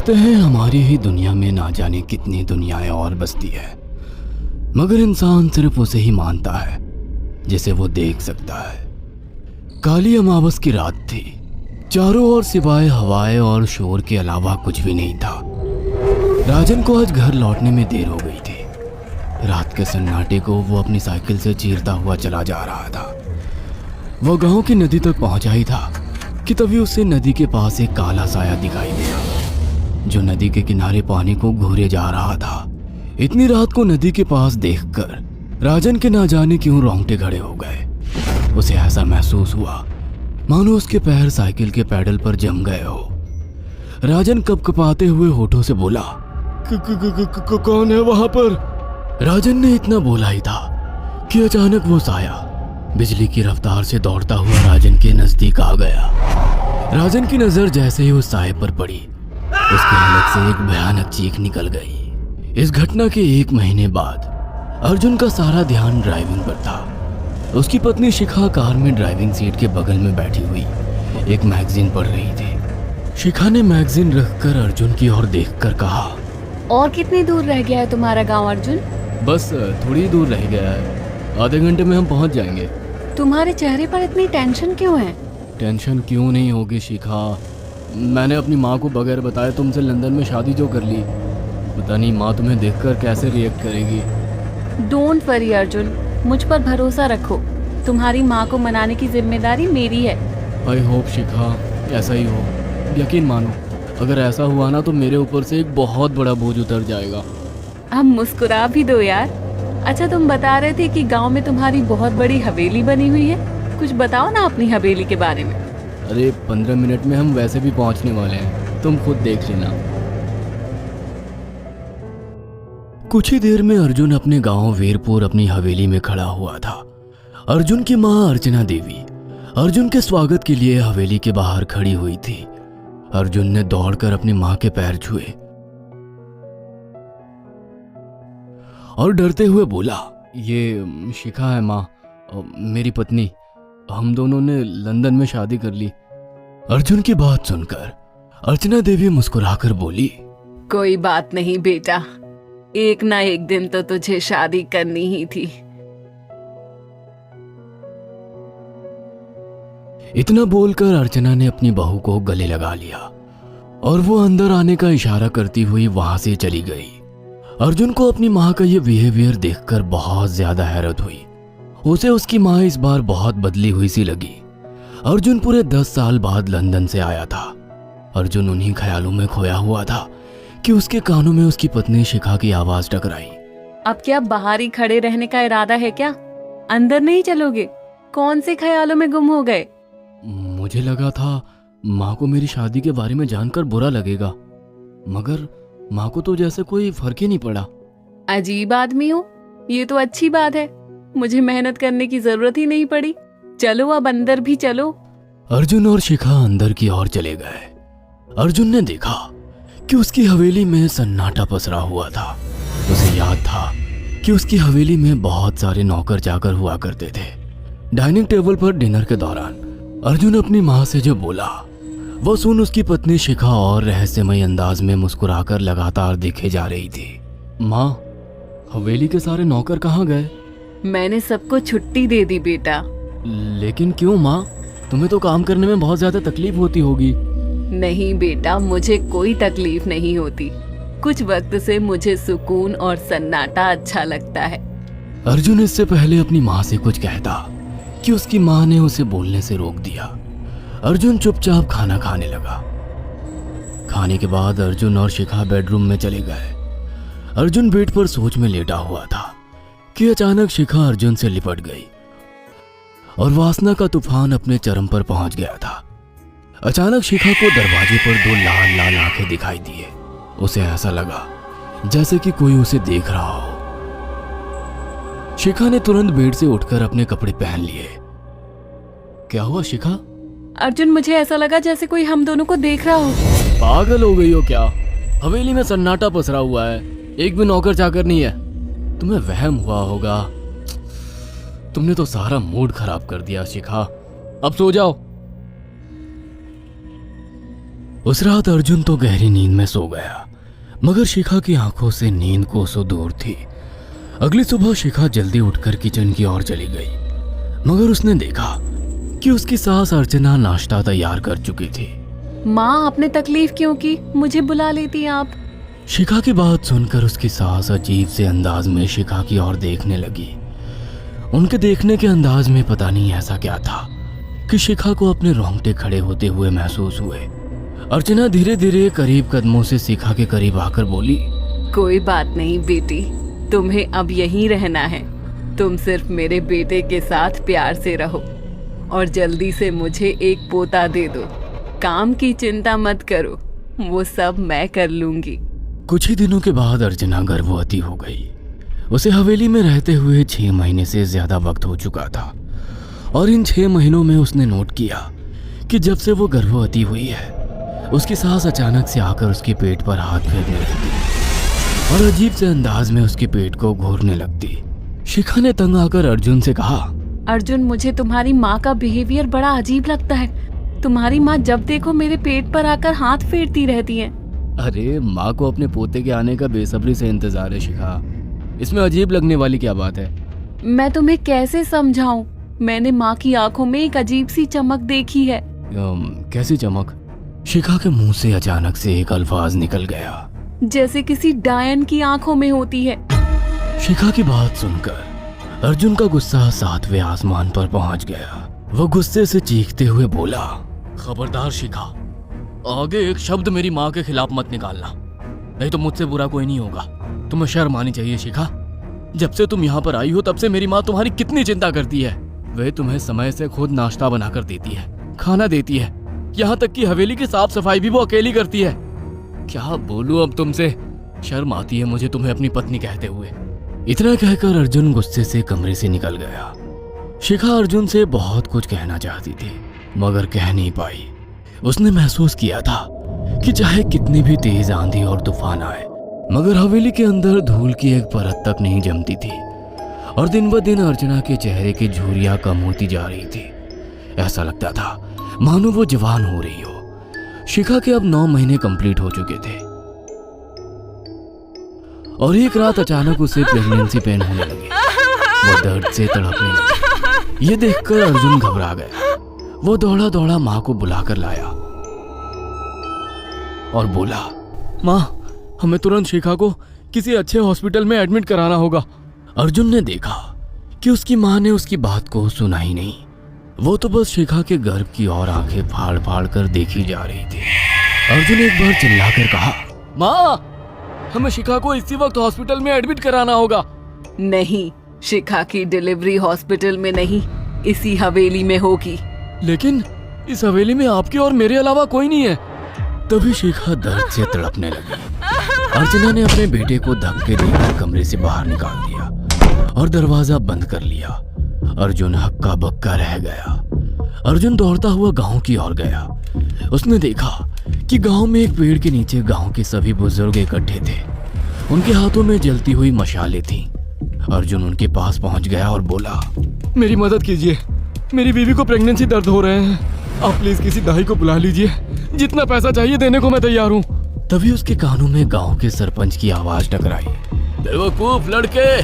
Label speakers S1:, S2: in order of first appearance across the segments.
S1: कहते हैं हमारी ही दुनिया में ना जाने कितनी दुनियाएं और बसती है, मगर इंसान सिर्फ उसे ही मानता है जिसे वो देख सकता है। काली अमावस की रात थी। चारों ओर सिवाय हवाएं और शोर के अलावा कुछ भी नहीं था। राजन को आज घर लौटने में देर हो गई थी। रात के सन्नाटे को वो अपनी साइकिल से चीरता हुआ चला जा रहा था। वो गांव की नदी तक पहुंचा ही था कि तभी उसे नदी के पास एक काला साया दिखाई दिया जो नदी के किनारे पानी को घूरे जा रहा था। इतनी रात को नदी के पास देखकर राजन के ना जाने क्यों रोंगटे खड़े हो गए। उसे ऐसा महसूस हुआ मानो उसके पैर साइकिल के पैडल पर जम गए हो। राजन कपकपाते हुए होठों से बोला, कौन है वहां पर? राजन ने इतना बोला ही था कि अचानक वो साया बिजली की रफ्तार से दौड़ता हुआ राजन के नजदीक आ गया। राजन की नजर जैसे ही उस साये पर पड़ी, उसके हलक से एक भयानक चीख निकल गई। इस घटना के 1 महीने बाद अर्जुन का सारा ध्यान ड्राइविंग पर था। उसकी पत्नी शिखा कार में ड्राइविंग सीट के बगल में बैठी हुई एक मैगजीन पढ़ रही थी। शिखा ने मैगजीन रखकर अर्जुन की ओर देखकर कहा,
S2: और कितनी दूर रह गया है तुम्हारा गांव अर्जुन?
S1: बस थोड़ी दूर रह गया है, आधे घंटे में हम पहुंच जाएंगे।
S2: तुम्हारे चेहरे पर इतनी टेंशन क्यों है?
S1: टेंशन क्यों नहीं होगी शिखा, मैंने अपनी माँ को बगैर बताए तुमसे लंदन में शादी जो कर ली। पता नहीं माँ तुम्हें देखकर कैसे रिएक्ट करेगी।
S2: डोंट वरी अर्जुन, मुझ पर भरोसा रखो। तुम्हारी माँ को मनाने की जिम्मेदारी मेरी है।
S1: आई होप शिखा ऐसा ही हो। यकीन मानो अगर ऐसा हुआ ना तो मेरे ऊपर से एक बहुत बड़ा बोझ उतर जाएगा।
S2: अब मुस्कुरा भी दो यार। अच्छा, तुम बता रहे थे कि गांव में तुम्हारी बहुत बड़ी हवेली बनी हुई है। कुछ बताओ ना अपनी हवेली के बारे में।
S1: अरे 15 मिनट में हम वैसे भी पहुंचने वाले हैं, तुम खुद देख लेना। कुछ ही देर में अर्जुन अपने गांव वीरपुर अपनी हवेली में खड़ा हुआ था। अर्जुन की मां अर्चना देवी अर्जुन के स्वागत के लिए हवेली के बाहर खड़ी हुई थी। अर्जुन ने दौड़कर अपनी मां के पैर छुए और डरते हुए बोला, ये शिखा है मां, मेरी पत्नी। हम दोनों ने लंदन में शादी कर ली। अर्जुन की बात सुनकर अर्चना देवी मुस्कुराकर बोली,
S2: कोई बात नहीं बेटा, एक ना एक दिन तो तुझे शादी करनी ही थी।
S1: इतना बोलकर अर्चना ने अपनी बहू को गले लगा लिया और वो अंदर आने का इशारा करती हुई वहां से चली गई। अर्जुन को अपनी माँ का ये बिहेवियर देखकर बहुत ज्यादा हैरत हुई। उसे उसकी माँ इस बार बहुत बदली हुई सी लगी। अर्जुन पूरे 10 साल बाद लंदन से आया था। अर्जुन उन्हीं ख्यालों में खोया हुआ था कि उसके कानों में उसकी पत्नी शिखा की आवाज टकराई।
S2: अब क्या बाहर ही खड़े रहने का इरादा है क्या? अंदर नहीं चलोगे? कौन से ख्यालों में गुम हो गए?
S1: मुझे लगा था माँ को मेरी शादी के बारे में जानकर बुरा लगेगा, मगर माँ को तो जैसे कोई फर्क ही नहीं पड़ा।
S2: अजीब आदमी हो, ये तो अच्छी बात है। मुझे मेहनत करने की जरूरत ही नहीं पड़ी। चलो अब अंदर भी चलो।
S1: अर्जुन और शिखा अंदर की ओर चले गए। अर्जुन ने देखा कि उसकी हवेली में सन्नाटा पसरा हुआ था। उसे याद था कि उसकी हवेली में बहुत सारे नौकर चाकर हुआ करते थे। डाइनिंग टेबल पर डिनर के दौरान अर्जुन अपनी माँ से जो बोला वो सुन उसकी पत्नी शिखा और रहस्यमय अंदाज में मुस्कुराकर लगातार देखे जा रही थी। माँ, हवेली के सारे नौकर कहाँ गए?
S2: मैंने सबको छुट्टी दे दी बेटा।
S1: लेकिन क्यों माँ, तुम्हें तो काम करने में बहुत ज्यादा तकलीफ होती होगी।
S2: नहीं बेटा, मुझे कोई तकलीफ नहीं होती। कुछ वक्त से मुझे सुकून और सन्नाटा अच्छा लगता है।
S1: अर्जुन इससे पहले अपनी माँ से कुछ कहता कि उसकी माँ ने उसे बोलने से रोक दिया। अर्जुन चुपचाप खाना खाने लगा। खाने के बाद अर्जुन और शिखा बेडरूम में चले गए। अर्जुन बेड पर सोच में लेटा हुआ था कि अचानक शिखा अर्जुन से लिपट गई और वासना का तूफान अपने चरम पर पहुंच गया था। अचानक शिखा को दरवाजे पर 2 लाल लाल आंखें दिखाई दिए। उसे ऐसा लगा जैसे कि कोई उसे देख रहा हो। शिखा ने तुरंत बेड से उठकर अपने कपड़े पहन लिए। क्या हुआ शिखा?
S2: अर्जुन, मुझे ऐसा लगा जैसे कोई हम दोनों को देख रहा हो।
S1: पागल हो गई हो क्या? हवेली में सन्नाटा पसरा हुआ है, एक भी नौकर चाकर नहीं है। तुम्हें वहम हुआ होगा। तुमने तो सारा मूड खराब कर दिया शिखा। अब सो जाओ। उस रात अर्जुन तो गहरी नींद में सो गया, मगर शिखा की आंखों से नींद कोसों दूर थी। अगली सुबह शिखा जल्दी उठकर किचन की ओर चली गई, मगर उसने देखा कि उसकी सास अर्चना नाश्ता तैयार कर चुकी थी।
S2: माँ, आपने तकलीफ क्यों की? मुझे बुला लेती आप।
S1: शिखा की बात सुनकर उसकी सास अजीब से अंदाज में शिखा की ओर देखने लगी। उनके देखने के अंदाज में पता नहीं ऐसा क्या था कि शिखा को अपने रोंगटे खड़े होते हुए महसूस हुए। अर्चना धीरे धीरे करीब कदमों से शिखा के करीब आकर बोली,
S2: कोई बात नहीं बेटी, तुम्हें अब यहीं रहना है। तुम सिर्फ मेरे बेटे के साथ प्यार से रहो और जल्दी से मुझे एक पोता दे दो। काम की चिंता मत करो, वो सब मैं कर लूंगी।
S1: कुछ ही दिनों के बाद अर्चना गर्भवती हो गई। उसे हवेली में रहते हुए 6 महीने से ज्यादा वक्त हो चुका था और इन 6 महीनों में उसने नोट किया कि जब से वो गर्भवती हुई है, उसकी सास अचानक से आकर उसके पेट पर हाथ फेरने लगती और अजीब से अंदाज में उसके पेट को घूरने लगती। शिखा ने तंग आकर अर्जुन से कहा,
S2: अर्जुन, मुझे तुम्हारी माँ का बिहेवियर बड़ा अजीब लगता है। तुम्हारी माँ जब देखो मेरे पेट पर आकर हाथ फेरती रहती है।
S1: अरे माँ को अपने पोते के आने का बेसब्री से इंतजार है शिखा, इसमें अजीब लगने वाली क्या बात है?
S2: मैं तुम्हें कैसे समझाऊं? मैंने माँ की आंखों में एक अजीब सी चमक देखी है।
S1: कैसी चमक? शिखा के मुंह से अचानक से एक अल्फाज निकल गया,
S2: जैसे किसी डायन की आंखों में होती है।
S1: शिखा की बात सुनकर अर्जुन का गुस्सा 7वें आसमान पर पहुंच गया। वो गुस्से से चीखते हुए बोला, खबरदार शिखा, आगे एक शब्द मेरी माँ के खिलाफ मत निकालना, नहीं तो मुझसे बुरा कोई नहीं होगा। तुम्हें शर्म आनी चाहिए शिखा। जब से तुम यहाँ पर आई हो तब से मेरी माँ तुम्हारी कितनी चिंता करती है। वह तुम्हें समय से खुद नाश्ता बनाकर देती है, खाना देती है, यहाँ तक कि हवेली की साफ सफाई भी वो अकेली करती है। क्या बोलूं अब तुमसे, शर्म आती है मुझे तुम्हें अपनी पत्नी कहते हुए। इतना कहकर अर्जुन गुस्से से कमरे से निकल गया। शिखा अर्जुन से बहुत कुछ कहना चाहती थी, मगर कह नहीं पाई। उसने महसूस किया था कि चाहे कितनी भी तेज आंधी और तूफान आए, मगर हवेली के अंदर धूल की एक परत तक नहीं जमती थी और दिन ब दिन अर्चना के चेहरे की झुर्रियां कम होती जा रही थी। ऐसा लगता था मानो वो जवान हो रही हो। शिखा के अब 9 महीने कंप्लीट हो चुके थे और एक रात अचानक उसे प्रेगनेंसी पेन होने लगे। वो दर्द से तड़पने लगी। ये देखकर अर्जुन घबरा गया। वो दौड़ा दौड़ा माँ को बुलाकर लाया और बोला, माँ, हमें तुरंत शिखा को किसी अच्छे हॉस्पिटल में एडमिट कराना होगा। अर्जुन ने देखा कि उसकी माँ ने उसकी बात को सुना ही नहीं। वो तो बस शिखा के गर्भ की ओर आंखें फाड़ फाड़ कर देखी जा रही थी। अर्जुन एक बार चिल्लाकर कहा, माँ, हमें शिखा को इसी वक्त हॉस्पिटल में एडमिट कराना होगा।
S2: नहीं, शिखा की डिलीवरी हॉस्पिटल में नहीं, इसी हवेली में होगी।
S1: लेकिन इस हवेली में आपके और मेरे अलावा कोई नहीं है। तभी शिखा दर्द से तड़पने लगी। अर्चना ने अपने बेटे को धक्के देकर कमरे से बाहर निकाल दिया और दरवाजा बंद कर लिया। अर्जुन हक्का बक्का रह गया। अर्जुन दौड़ता हुआ गांव की ओर गया। उसने देखा कि गांव में एक पेड़ के नीचे गांव के सभी बुजुर्ग इकट्ठे थे। उनके हाथों में जलती हुई मशालें थीं। अर्जुन उनके पास पहुंच गया और बोला, मेरी मदद कीजिए, मेरी बीवी को प्रेगनेंसी दर्द हो रहे हैं। आप प्लीज किसी दाई को बुला लीजिए, जितना पैसा चाहिए देने को मैं तैयार हूँ। तभी उसके कानों में गांव के सरपंच की आवाज टकराई, बेवकूफ लड़के,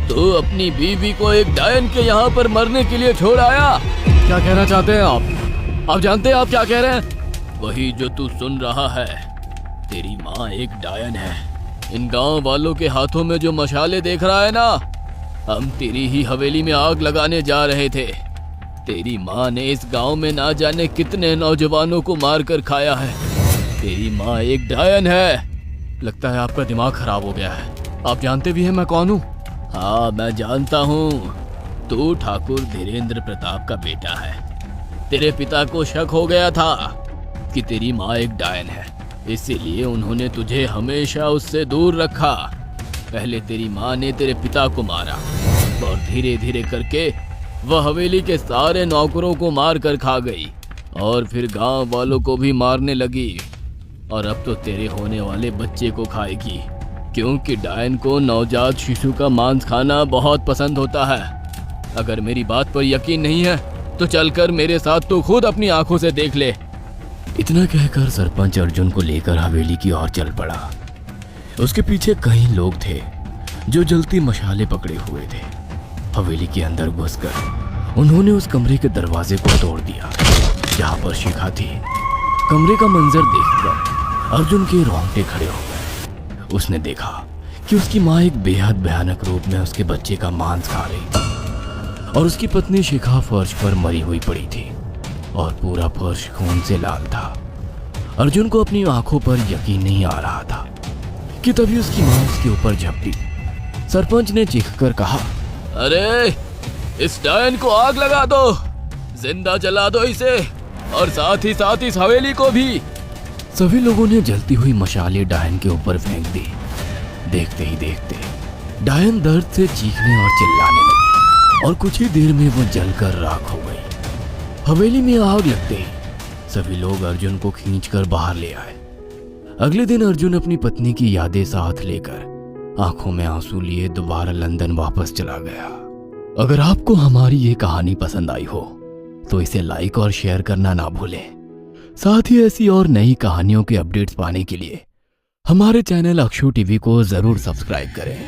S1: तू अपनी बीवी को एक डायन के यहाँ पर मरने के लिए छोड़ आया। क्या कहना चाहते हैं आप? आप जानते हैं आप क्या कह रहे हैं? वही जो तू सुन रहा है। तेरी माँ एक डायन है। इन गांव वालों के हाथों में जो मशाले देख रहा है ना, हम तेरी ही हवेली में आग लगाने जा रहे थे। तेरी माँ ने इस गांव में ना जाने कितने नौजवानों को मार कर खाया है। तेरी माँ एक डायन है। लगता है आपका दिमाग खराब हो गया है। आप जानते भी हैं मैं कौन हूँ? हाँ, मैं जानता हूँ। तू ठाकुर धीरेन्द्र प्रताप का बेटा है। तेरे पिता को शक हो गया था कि तेरी माँ एक डायन है, इसीलिए उन्होंने तुझे हमेशा उससे दूर रखा। पहले तेरी माँ ने तेरे पिता को मारा और धीरे धीरे करके वह हवेली के सारे नौकरों को मार कर खा गई और फिर गांव वालों को भी मारने लगी। और अब तो तेरे होने वाले बच्चे को खाएगी, क्योंकि डायन को नवजात शिशु का मांस खाना बहुत पसंद होता है। अगर मेरी बात पर यकीन नहीं है तो चलकर मेरे साथ तो खुद अपनी आंखों से देख ले। इतना कहकर सरपंच अर्जुन को लेकर हवेली की ओर चल पड़ा। उसके पीछे कई लोग थे जो जलती मशाले पकड़े हुए थे। हवेली के अंदर घुसकर उन्होंने उस कमरे के दरवाजे को तोड़ दिया जहां पर शिखा थी। कमरे का मंजर देखकर अर्जुन के रोंगटे खड़े हो गए। उसने देखा कि उसकी माँ एक बेहद भयानक रूप में उसके बच्चे का मांस खा रही थी और उसकी पत्नी शिखा फर्श पर मरी हुई पड़ी थी और पूरा फर्श खून से लाल था। अर्जुन को अपनी आंखों पर यकीन नहीं आ रहा था कि तभी उसकी माँ उसके ऊपर झपटी। सरपंच ने चीखकर कहा, अरे इस डायन को आग लगा दो, जिंदा जला दो इसे और साथ ही इस हवेली को भी। सभी लोगों ने जलती हुई मशाले डायन के ऊपर फेंक दी। देखते ही देखते डायन दर्द से चीखने और चिल्लाने लगी और कुछ ही देर में वो जलकर राख हो गई। हवेली में आग लगते ही सभी लोग अर्जुन को खींचकर बाहर ले आए। अगले दिन अर्जुन अपनी पत्नी की यादें साथ लेकर आंखों में आंसू लिए दोबारा लंदन वापस चला गया। अगर आपको हमारी ये कहानी पसंद आई हो तो इसे लाइक और शेयर करना ना भूलें। साथ ही ऐसी और नई कहानियों के अपडेट्स पाने के लिए हमारे चैनल अक्षु टीवी को जरूर सब्सक्राइब करें।